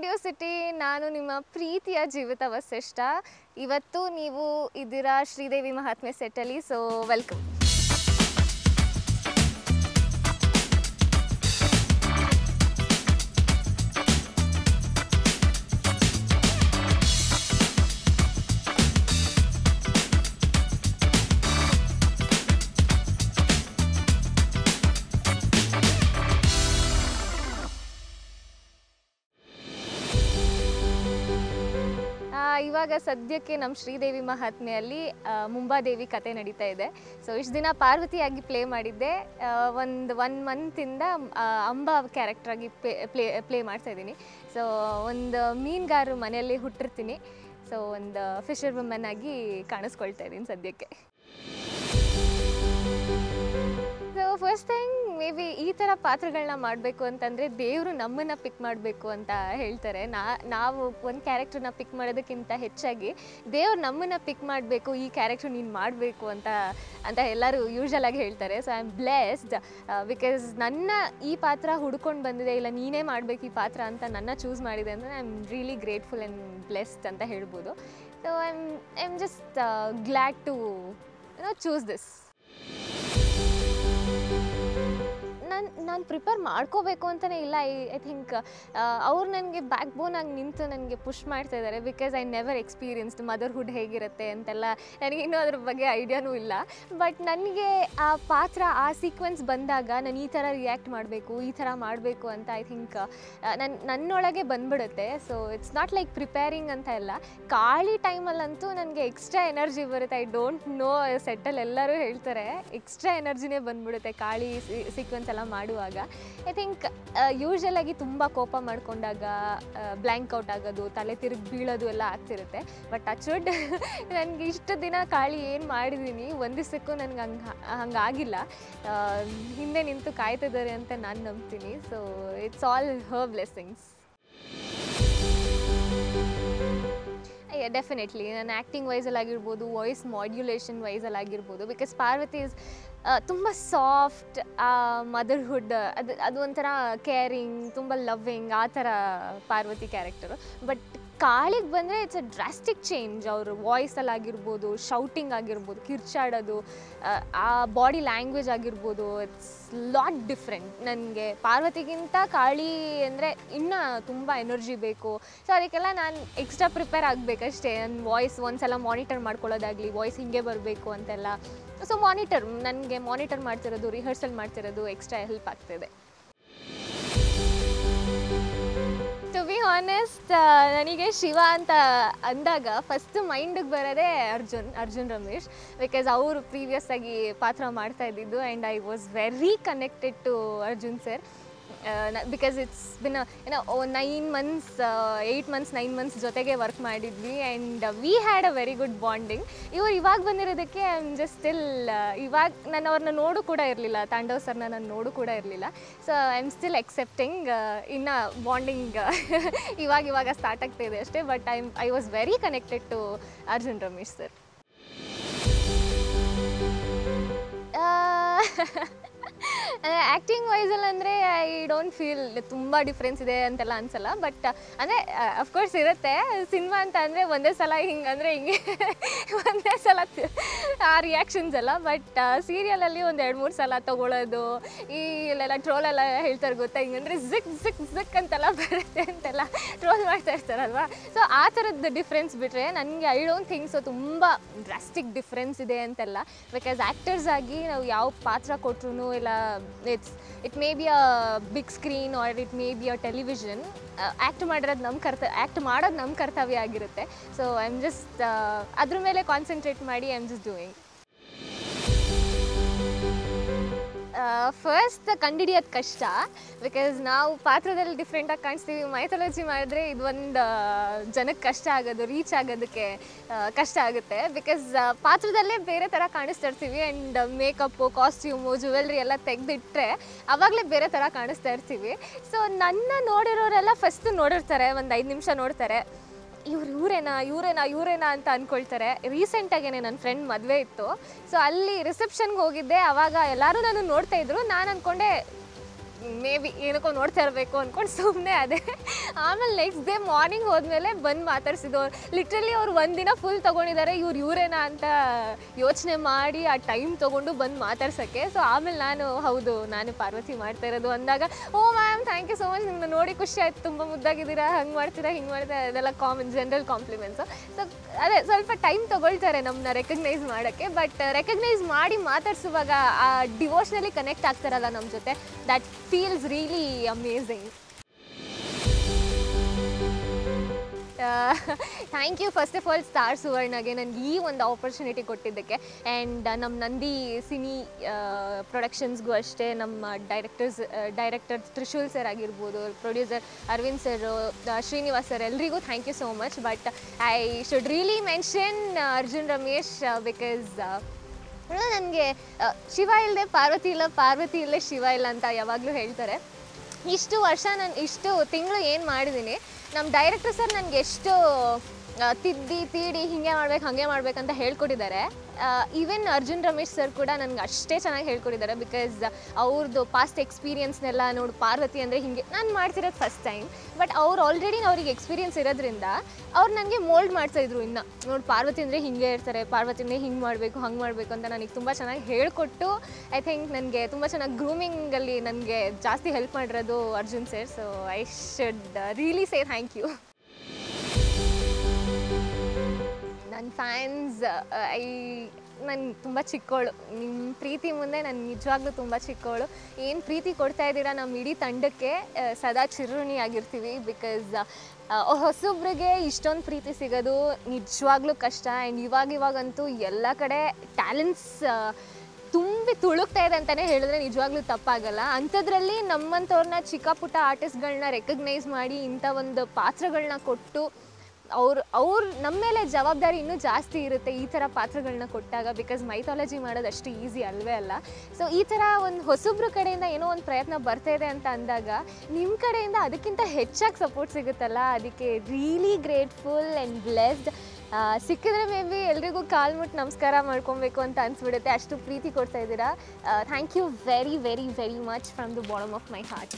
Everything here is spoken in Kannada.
Radio city. ನಾನು ನಿಮ್ಮ ಪ್ರೀತಿಯ ಜೀವಿತ ವಸಿಷ್ಠ. ಇವತ್ತು ನೀವು ಇದ್ದೀರಾ ಶ್ರೀದೇವಿ ಮಹಾತ್ಮೆ ಸೆಟ್ಟಲ್ಲಿ. So welcome. ಇವಾಗ ಸದ್ಯಕ್ಕೆ ನಮ್ಮ ಶ್ರೀದೇವಿ ಮಹಾತ್ಮೆಯಲ್ಲಿ ಮುಂಬಾದೇವಿ ಕತೆ ನಡೀತಾ ಇದೆ. ಸೊ ಇಷ್ಟು ದಿನ ಪಾರ್ವತಿಯಾಗಿ ಪ್ಲೇ ಮಾಡಿದ್ದೆ. ಒನ್ ಮಂತಿಂದ ಅಂಬಾ ಕ್ಯಾರೆಕ್ಟ್ರಾಗಿ ಪ್ಲೇ ಮಾಡ್ತಾ ಇದ್ದೀನಿ. ಸೊ ಒಂದು ಮೀನುಗಾರರು ಮನೆಯಲ್ಲಿ ಹುಟ್ಟಿರ್ತೀನಿ. ಸೊ ಒಂದು ಫಿಶರ್ ವುಮನ್ ಆಗಿ ಕಾಣಿಸ್ಕೊಳ್ತಾ ಇದ್ದೀನಿ ಸದ್ಯಕ್ಕೆ. So first thing may be ಈ ಥರ ಪಾತ್ರಗಳನ್ನ ಮಾಡಬೇಕು ಅಂತಂದರೆ ದೇವರು ನಮ್ಮನ್ನು ಪಿಕ್ ಮಾಡಬೇಕು ಅಂತ ಹೇಳ್ತಾರೆ. ನಾವು ಒಂದು ಕ್ಯಾರೆಕ್ಟ್ರನ್ನ ಪಿಕ್ ಮಾಡೋದಕ್ಕಿಂತ ಹೆಚ್ಚಾಗಿ ದೇವ್ರು ನಮ್ಮನ್ನು ಪಿಕ್ ಮಾಡಬೇಕು, ಈ ಕ್ಯಾರೆಕ್ಟ್ರ್ ನೀನು ಮಾಡಬೇಕು ಅಂತ ಎಲ್ಲರೂ ಯೂಶ್ವಲಾಗಿ ಹೇಳ್ತಾರೆ. So I am blessed because ನನ್ನ ಈ ಪಾತ್ರ ಹುಡ್ಕೊಂಡು ಬಂದಿದೆ, ಇಲ್ಲ ನೀನೇ ಮಾಡಬೇಕು ಈ ಪಾತ್ರ ಅಂತ ನನ್ನ ಚೂಸ್ ಮಾಡಿದೆ ಅಂದರೆ I am really grateful and blessed ಅಂತ ಹೇಳ್ಬೋದು. So I am just glad to choose this. ನಾನು ಪ್ರಿಪೇರ್ ಮಾಡ್ಕೋಬೇಕು ಅಂತಲೇ ಇಲ್ಲ. ಐ ಥಿಂಕ್ ಅವ್ರು ನನಗೆ ಬ್ಯಾಕ್ ಬೋನ್ ಆಗಿ ನಿಂತು ನನಗೆ ಪುಷ್ ಮಾಡ್ತಾ ಇದ್ದಾರೆ. Because I never experienced motherhood ಹೇಗಿರುತ್ತೆ ಅಂತೆಲ್ಲ ನನಗಿನ್ನೂ ಅದ್ರ ಬಗ್ಗೆ ಐಡಿಯಾನೂ ಇಲ್ಲ. ಬಟ್ ನನಗೆ ಆ ಪಾತ್ರ, ಆ ಸೀಕ್ವೆನ್ಸ್ ಬಂದಾಗ ನಾನು ಈ ಥರ ರಿಯಾಕ್ಟ್ ಮಾಡಬೇಕು, ಈ ಥರ ಮಾಡಬೇಕು ಅಂತ ಐ ಥಿಂಕ್ ನನ್ನೊಳಗೆ ಬಂದ್ಬಿಡುತ್ತೆ. So it's not like preparing ಅಂತ ಇಲ್ಲ. ಕಾಳಿ ಟೈಮಲ್ಲಂತೂ ನನಗೆ ಎಕ್ಸ್ಟ್ರಾ ಎನರ್ಜಿ ಬರುತ್ತೆ. ಐ ಡೋಂಟ್ ನೋ, ಸೆಟ್ಟಲ್ಲಿ ಎಲ್ಲರೂ ಹೇಳ್ತಾರೆ ಎಕ್ಸ್ಟ್ರಾ ಎನರ್ಜಿನೇ ಬಂದ್ಬಿಡುತ್ತೆ ಕಾಳಿ ಸೀಕ್ವೆನ್ಸ್ ಎಲ್ಲ ಮಾಡುವಾಗ. ಐ ಥಿಂಕ್ ಯೂಶ್ವಲಾಗಿ ತುಂಬ ಕೋಪ ಮಾಡ್ಕೊಂಡಾಗ ಬ್ಲ್ಯಾಂಕ್ ಔಟ್ ಆಗೋದು, ತಲೆ ತಿರುಗಿ ಬೀಳೋದು ಎಲ್ಲ ಆಗ್ತಿರುತ್ತೆ. ಬಟ್ ಟಚ್ವುಡ್ ನನಗೆ ಇಷ್ಟು ದಿನ ಕಾಳಿ ಏನು ಮಾಡಿದ್ದೀನಿ ಒಂದು ದಿವಸಕ್ಕೂ ನನಗೆ ಹಂಗಾಗಿಲ್ಲ. ಹಿಂದೆ ನಿಂತು ಕಾಯ್ತಿದ್ದಾರೆ ಅಂತ ನಾನು ನಂಬ್ತೀನಿ. So it's all her blessings. Definitely ನಾನು ಆ್ಯಕ್ಟಿಂಗ್ ವೈಸಲ್ಲಿ ಆಗಿರ್ಬೋದು, ವಾಯ್ಸ್ ಮಾಡ್ಯುಲೇಷನ್ ವೈಸಲ್ಲಿ ಆಗಿರ್ಬೋದು. ಬಿಕಾಸ್ ಪಾರ್ವತಿ ಇಸ್ ತುಂಬ ಸಾಫ್ಟ್, ಮದರ್ಹುಡ್ ಅದು ಒಂಥರ ಕೇರಿಂಗ್, ತುಂಬ ಲವ್ವಿಂಗ್, ಆ ಥರ ಪಾರ್ವತಿ ಕ್ಯಾರೆಕ್ಟರು. ಬಟ್ ಕಾಳಿಗೆ ಬಂದರೆ ಇಟ್ಸ್ ಅ ಡ್ರಾಸ್ಟಿಕ್ ಚೇಂಜ್. ಅವರು ವಾಯ್ಸಲ್ಲಿ ಆಗಿರ್ಬೋದು, ಶೌಟಿಂಗ್ ಆಗಿರ್ಬೋದು, ಕಿರ್ಚಾಡೋದು, ಆ ಬಾಡಿ ಲ್ಯಾಂಗ್ವೇಜ್ ಆಗಿರ್ಬೋದು, ಇಟ್ಸ್ ಲಾಟ್ ಡಿಫ್ರೆಂಟ್. ನನಗೆ ಪಾರ್ವತಿಗಿಂತ ಕಾಳಿ ಅಂದರೆ ಇನ್ನೂ ತುಂಬ ಎನರ್ಜಿ ಬೇಕು. ಸೊ ಅದಕ್ಕೆಲ್ಲ ನಾನು ಎಕ್ಸ್ಟ್ರಾ ಪ್ರಿಪೇರ್ ಆಗಬೇಕಷ್ಟೇ. ನನ್ನ ವಾಯ್ಸ್ ಒಂದ್ಸಲ ಮಾನಿಟರ್ ಮಾಡ್ಕೊಳ್ಳೋದಾಗಲಿ, ವಾಯ್ಸ್ ಹಿಂಗೆ ಬರಬೇಕು ಅಂತೆಲ್ಲ. ಸೊ ನನಗೆ ಮಾನಿಟರ್ ಮಾಡ್ತಿರೋದು, ರಿಹರ್ಸಲ್ ಮಾಡ್ತಿರೋದು ಎಕ್ಸ್ಟ್ರಾ ಹೆಲ್ಪ್ ಆಗ್ತಿದೆ. ಟು ಬಿ ಹಾನೆಸ್ಟ್, ನನಗೆ ಶಿವ ಅಂತ ಅಂದಾಗ ಫಸ್ಟ್ ಮೈಂಡಿಗೆ ಬರೋದೇ ಅರ್ಜುನ್ ರಮೇಶ್. ಬಿಕಾಸ್ ಅವರು ಪ್ರೀವಿಯಸ್ ಆಗಿ ಪಾತ್ರ ಮಾಡ್ತಾ ಇದ್ದಿದ್ದು and I was very connected to Arjun sir. Because it's been 9 months 8 months 9 months ಜೊತೆಗೆ ವರ್ಕ್ ಮಾಡಿದ್ವಿ and we had a very good bonding. ಇವಾಗ ಬಂದಿರೋದಕ್ಕೆ ಐ ಆಮ್ ಜಸ್ಟ್ ಸ್ಟಿಲ್, ಇವಾಗ ನಾನು ಅವ್ರನ್ನ ನೋಡು ಕೂಡ ಇರಲಿಲ್ಲ, ತಾಂಡವ್ ಸರ್ನ ನಾನು ನೋಡು ಕೂಡ ಇರಲಿಲ್ಲ. So I am still excepting. ಇನ್ನು ಬಾಂಡಿಂಗ್ ಇವಾಗ ಸ್ಟಾರ್ಟ್ ಆಗ್ತಾ ಇದೆ ಅಷ್ಟೇ. But I was very connected to Arjun Ramesh sir. Acting ವೈಸಲ್ಲಿ ಅಂದರೆ ಐ ಡೋಂಟ್ ಫೀಲ್ ತುಂಬ ಡಿಫ್ರೆನ್ಸ್ ಇದೆ ಅಂತೆಲ್ಲ ಅನಿಸಲ್ಲ. ಬಟ್ ಅಂದರೆ ಅಫ್ಕೋರ್ಸ್ ಇರುತ್ತೆ. ಸಿನಿಮಾ ಅಂತ ಅಂದರೆ ಒಂದೇ ಸಲ ಹಿಂಗೆ ಒಂದೇ ಸಲ ಆ ರಿಯಾಕ್ಷನ್ಸ್ ಎಲ್ಲ. ಬಟ್ ಸೀರಿಯಲಲ್ಲಿ ಒಂದು 2-3 ಸಲ ತೊಗೊಳ್ಳೋದು, ಈ ಇಲ್ಲೆಲ್ಲ ಟ್ರೋಲೆಲ್ಲ ಹೇಳ್ತಾರೆ ಗೊತ್ತಾ, ಹಿಂಗಂದರೆ ಜಿಕ್ ಅಂತೆಲ್ಲ ಬರುತ್ತೆ ಅಂತೆಲ್ಲ ಟ್ರೋಲ್ ಮಾಡ್ತಾ ಇರ್ತಾರಲ್ವ. ಸೊ ಆ ಥರದ್ದು ಡಿಫ್ರೆನ್ಸ್ ಬಿಟ್ಟರೆ ನನಗೆ ಐ ಡೋಂಟ್ ಥಿಂಕ್ ಸೊ ತುಂಬ ಡ್ರಾಸ್ಟಿಕ್ ಡಿಫ್ರೆನ್ಸ್ ಇದೆ ಅಂತೆಲ್ಲ. ಬಿಕಾಸ್ ಆ್ಯಕ್ಟರ್ಸ್ ಆಗಿ ನಾವು ಯಾವ ಪಾತ್ರ ಕೊಟ್ಟರು, ಇಲ್ಲ it may be a big screen or it may be a television, act ಮಾಡೋದು ನಮ್ಮ ಕರ್ತವ್ಯ ಆಗಿರುತ್ತೆ. ಸೊ ಐ ಆಮ್ ಜಸ್ಟ್ ಅದ್ರ ಮೇಲೆ ಕಾನ್ಸಂಟ್ರೇಟ್ ಮಾಡಿ I am just doing. First ಕಂಡುಹಿಡಿಯೋದು ಕಷ್ಟ. ಬಿಕಾಸ್ ನಾವು ಪಾತ್ರದಲ್ಲಿ ಡಿಫ್ರೆಂಟಾಗಿ ಕಾಣಿಸ್ತೀವಿ. ಮೈಥಾಲಜಿ ಮಾಡಿದ್ರೆ ಇದೊಂದು ಜನಕ್ಕೆ ಕಷ್ಟ ಆಗೋದು, ರೀಚ್ ಆಗೋದಕ್ಕೆ ಕಷ್ಟ ಆಗುತ್ತೆ. ಬಿಕಾಸ್ ಪಾತ್ರದಲ್ಲೇ ಬೇರೆ ಥರ ಕಾಣಿಸ್ತಾ ಇರ್ತೀವಿ ಆ್ಯಂಡ್ ಮೇಕಪ್ಪು, ಕಾಸ್ಟ್ಯೂಮು, ಜ್ಯುವೆಲ್ರಿ ಎಲ್ಲ ತೆಗೆದಿಟ್ಟರೆ ಆವಾಗಲೇ ಬೇರೆ ಥರ ಕಾಣಿಸ್ತಾ ಇರ್ತೀವಿ. ಸೊ ನನ್ನ ನೋಡಿರೋರೆಲ್ಲ ಫಸ್ಟ್ ನೋಡಿರ್ತಾರೆ, ಒಂದು 5 ನಿಮಿಷ ನೋಡ್ತಾರೆ, ಇವರೇನಾ ಅಂತ ಅಂದ್ಕೊಳ್ತಾರೆ. ರೀಸೆಂಟಾಗೇನೆ ನನ್ನ ಫ್ರೆಂಡ್ ಮದುವೆ ಇತ್ತು. ಸೊ ಅಲ್ಲಿ ರಿಸೆಪ್ಷನ್ಗೆ ಹೋಗಿದ್ದೆ. ಆವಾಗ ಎಲ್ಲರೂ ನಾನು ನೋಡ್ತಾಯಿದ್ರು. ನಾನು ಅಂದ್ಕೊಂಡೆ ಮೇ ಬಿ ಏನಕ್ಕೋ ನೋಡ್ತಾ ಇರಬೇಕು ಅಂದ್ಕೊಂಡು ಸುಮ್ಮನೆ ಅದೇ. ಆಮೇಲೆ ನೆಕ್ಸ್ಟ್ ಡೇ ಮಾರ್ನಿಂಗ್ ಹೋದ್ಮೇಲೆ ಬಂದು ಮಾತಾಡ್ಸಿದ್ದು. ಲಿಟ್ರಲಿ ಅವ್ರು ಒಂದಿನ ಫುಲ್ ತೊಗೊಂಡಿದ್ದಾರೆ, ಇವರೇನಾ ಅಂತ ಯೋಚನೆ ಮಾಡಿ ಆ ಟೈಮ್ ತೊಗೊಂಡು ಬಂದು ಮಾತಾಡ್ಸೋಕ್ಕೆ. ಸೊ ಆಮೇಲೆ ಹೌದು ನಾನು ಪಾರ್ವತಿ ಮಾಡ್ತಾ ಇರೋದು ಅಂದಾಗ, oh ma'am thank you so much, ನಿಮ್ಮನ್ನ ನೋಡಿ ಖುಷಿ ಆಯ್ತು, ತುಂಬ ಮುದ್ದಾಗಿದ್ದೀರಾ, ಹಂಗೆ ಮಾಡ್ತೀರಾ ಹಿಂಗೆ ಮಾಡ್ತೀರಾ, ಅದೆಲ್ಲ ಜನರಲ್ ಕಾಂಪ್ಲಿಮೆಂಟ್ಸು. ಸೊ ಅದೇ ಸ್ವಲ್ಪ ಟೈಮ್ ತೊಗೊಳ್ತಾರೆ ನಮ್ಮನ್ನ ರೆಕಗ್ನೈಸ್ ಮಾಡೋಕ್ಕೆ. ಬಟ್ ರೆಕಗ್ನೈಸ್ ಮಾಡಿ ಮಾತಾಡ್ಸುವಾಗ ಆ ಡಿವೋಷ್ನಲಿ ಕನೆಕ್ಟ್ ಆಗ್ತಾರಲ್ಲ ನಮ್ಮ ಜೊತೆ, that feels really amazing. Thank you first of all star ಸುವರ್ಣಗೆ ನನಗೆ ಈ ಒಂದು ಆಪರ್ಚುನಿಟಿ ಕೊಟ್ಟಿದ್ದಕ್ಕೆ. ಆ್ಯಂಡ್ ನಮ್ಮ ನಂದಿ ಸಿನಿ ಪ್ರೊಡಕ್ಷನ್ಸ್ಗೂ ಅಷ್ಟೇ, ನಮ್ಮ ಡೈರೆಕ್ಟರ್ ತ್ರಿಶೂಲ್ ಸರ್ ಆಗಿರ್ಬೋದು, producer Aravind sir, Srinivas sir, ಎಲ್ರಿಗೂ thank you so much. But I should really mention Arjun Ramesh, because ನನಗೆ ಶಿವ ಇಲ್ಲದೆ ಪಾರ್ವತಿ ಇಲ್ಲ, ಪಾರ್ವತಿ ಇಲ್ಲದೆ ಶಿವ ಇಲ್ಲ ಅಂತ ಯಾವಾಗಲೂ ಹೇಳ್ತಾರೆ. ಇಷ್ಟು ವರ್ಷ ನಾನು ಇಷ್ಟು ತಿಂಗಳು ಏನು ಮಾಡಿದ್ದೀನಿ, ನಮ್ಮ ಡೈರೆಕ್ಟರ್ ಸರ್ ನನಗೆ ಎಷ್ಟು ತೀಡಿ ಹಿಂಗೆ ಮಾಡ್ಬೇಕು ಹಾಗೆ ಮಾಡ್ಬೇಕಂತ ಹೇಳ್ಕೊಟ್ಟಿದ್ದಾರೆ. ಈವನ್ ಅರ್ಜುನ್ ರಮೇಶ್ ಸರ್ ಕೂಡ ನನಗೆ ಅಷ್ಟೇ ಚೆನ್ನಾಗಿ ಹೇಳ್ಕೊಟ್ಟಿದ್ದಾರೆ. ಬಿಕಾಸ್ ಅವ್ರದ್ದು ಪಾಸ್ಟ್ ಎಕ್ಸ್ಪೀರಿಯನ್ಸ್ನೆಲ್ಲ ನೋಡು, ಪಾರ್ವತಿ ಅಂದರೆ ಹಿಂಗೆ ನಾನು ಮಾಡ್ತಿರೋದು ಫಸ್ಟ್ ಟೈಮ್. ಬಟ್ ಅವ್ರು ಆಲ್ರೆಡಿ ಅವ್ರಿಗೆ ಎಕ್ಸ್ಪೀರಿಯನ್ಸ್ ಇರೋದ್ರಿಂದ ಅವ್ರು ನನಗೆ ಮೋಲ್ಡ್ ಮಾಡ್ತಾಯಿದ್ರು. ಇನ್ನು ನೋಡಿ ಪಾರ್ವತಿ ಅಂದರೆ ಹಿಂಗೆ ಇರ್ತಾರೆ, ಪಾರ್ವತಿ ಅಂದರೆ ಹಿಂಗೆ ಮಾಡಬೇಕು ಹಂಗೆ ಮಾಡಬೇಕು ಅಂತ ನನಗೆ ತುಂಬ ಚೆನ್ನಾಗಿ ಹೇಳ್ಕೊಟ್ಟು, ಐ ಥಿಂಕ್ ನನಗೆ ತುಂಬ ಚೆನ್ನಾಗಿ ಗ್ರೂಮಿಂಗಲ್ಲಿ ನನಗೆ ಜಾಸ್ತಿ ಹೆಲ್ಪ್ ಮಾಡಿರೋದು Arjun sir. So I should really say thank you. ನನ್ನ ಫ್ಯಾನ್ಸ್, ನಾನು ತುಂಬ ಚಿಕ್ಕವಳು, ನಿಮ್ಮ ಪ್ರೀತಿ ಮುಂದೆ ನಾನು ನಿಜವಾಗ್ಲೂ ತುಂಬ ಚಿಕ್ಕವಳು. ಏನು ಪ್ರೀತಿ ಕೊಡ್ತಾ ಇದ್ದೀರಾ ನಮ್ಮ ಇಡೀ ತಂಡಕ್ಕೆ ಸದಾ ಚಿರುಣಿಯಾಗಿರ್ತೀವಿ. ಬಿಕಾಸ್ ಹೊಸೊಬ್ರಿಗೆ ಇಷ್ಟೊಂದು ಪ್ರೀತಿ ಸಿಗೋದು ನಿಜವಾಗ್ಲೂ ಕಷ್ಟ. ಆ್ಯಂಡ್ ಇವಾಗಂತೂ ಎಲ್ಲ ಕಡೆ ಟ್ಯಾಲೆಂಟ್ಸ್ ತುಂಬಿ ತುಳುಕ್ತಾ ಇದೆ ಅಂತಲೇ ಹೇಳಿದ್ರೆ ನಿಜವಾಗ್ಲೂ ತಪ್ಪಾಗಲ್ಲ. ಅಂಥದ್ರಲ್ಲಿ ನಮ್ಮಂಥವ್ರನ್ನ ಚಿಕ್ಕ ಪುಟ್ಟ ಆರ್ಟಿಸ್ಟ್ಗಳನ್ನ ರೆಕಗ್ನೈಸ್ ಮಾಡಿ ಇಂಥ ಒಂದು ಪಾತ್ರಗಳನ್ನ ಕೊಟ್ಟು ಅವ್ರು ನಮ್ಮ ಮೇಲೆ ಜವಾಬ್ದಾರಿ ಇನ್ನೂ ಜಾಸ್ತಿ ಇರುತ್ತೆ ಈ ಥರ ಪಾತ್ರಗಳನ್ನ ಕೊಟ್ಟಾಗ. ಬಿಕಾಸ್ ಮೈಥಾಲಜಿ ಮಾಡೋದು ಅಷ್ಟು ಈಸಿ ಅಲ್ವೇ ಅಲ್ಲ. ಸೊ ಈ ಥರ ಒಂದು ಹೊಸಬ್ರ ಕಡೆಯಿಂದ ಏನೋ ಒಂದು ಪ್ರಯತ್ನ ಬರ್ತಾಯಿದೆ ಅಂತ ಅಂದಾಗ ನಿಮ್ಮ ಕಡೆಯಿಂದ ಅದಕ್ಕಿಂತ ಹೆಚ್ಚಾಗಿ ಸಪೋರ್ಟ್ ಸಿಗುತ್ತಲ್ಲ, ಅದಕ್ಕೆ ರಿಯಲಿ ಗ್ರೇಟ್ಫುಲ್ ಆ್ಯಂಡ್ ಬ್ಲೆಸ್ಡ್. ಸಿಕ್ಕಿದ್ರೆ ಮೇ ಬಿ ಎಲ್ರಿಗೂ ಕಾಲು ಮುಟ್ಟು ನಮಸ್ಕಾರ ಮಾಡ್ಕೊಬೇಕು ಅಂತ ಅನಿಸ್ಬಿಡುತ್ತೆ, ಅಷ್ಟು ಪ್ರೀತಿ ಕೊಡ್ತಾ ಇದ್ದೀರಾ. Thank you very very very much from the bottom of my heart.